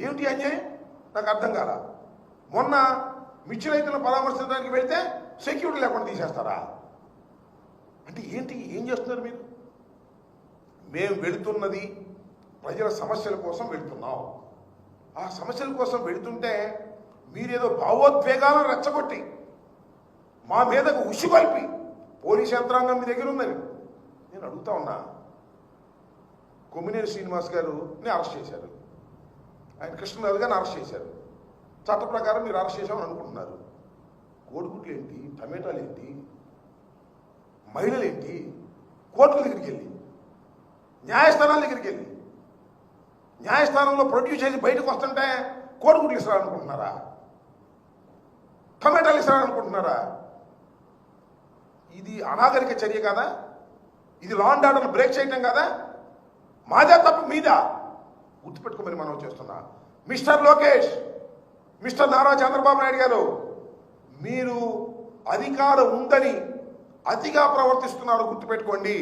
ఏమిటి అన్యాయం నాకు అర్థం కాల. మొన్న మిర్చి రైతులను పరామర్శించడానికి వెళ్తే సెక్యూరిటీ లేకుండా తీసేస్తారా? అంటే ఏంటి, ఏం చేస్తున్నారు మీరు? మేము వెళుతున్నది ప్రజల సమస్యల కోసం వెళుతున్నాం. ఆ సమస్యల కోసం వెళుతుంటే మీరేదో భావోద్వేగాలను రెచ్చగొట్టి మా మీదకు ఉసిగొల్పి పోలీస్ యంత్రాంగం మీ దగ్గర ఉందని నేను అడుగుతా ఉన్నా. కొమ్మినేని శ్రీనివాస్ గారిని అరెస్ట్ చేశారు, ఆయన కృష్ణరాజు గారిని అరెస్ట్ చేశారు. చట్ట ప్రకారం మీరు అరెస్ట్ చేశామని అనుకుంటున్నారు. కోడిగుడ్లు ఏంటి, టమాటాలు ఏంటి, మహిళలు ఏంటి, కోర్టుల దగ్గరికి వెళ్ళి న్యాయస్థానాల దగ్గరికి వెళ్ళి న్యాయస్థానంలో ప్రొడ్యూస్ చేసి బయటకు వస్తుంటే కోడిగుడ్లు ఇస్తారనుకుంటున్నారా? టమాటాలు ఇస్తారనుకుంటున్నారా? ఇది అనాగరిక చర్య కాదా? ఇది లా అండ్ ఆర్డర్ బ్రేక్ చేయటం కాదా? మాదే తప్పు మీదా? గుర్తుపెట్టుకోమని మనం చేస్తున్నా. మిస్టర్ లోకేష్, మిస్టర్ నారా చంద్రబాబు నాయుడు గారు, మీరు అధికారం ఉందని అతిగా ప్రవర్తిస్తున్నారు, గుర్తుపెట్టుకోండి.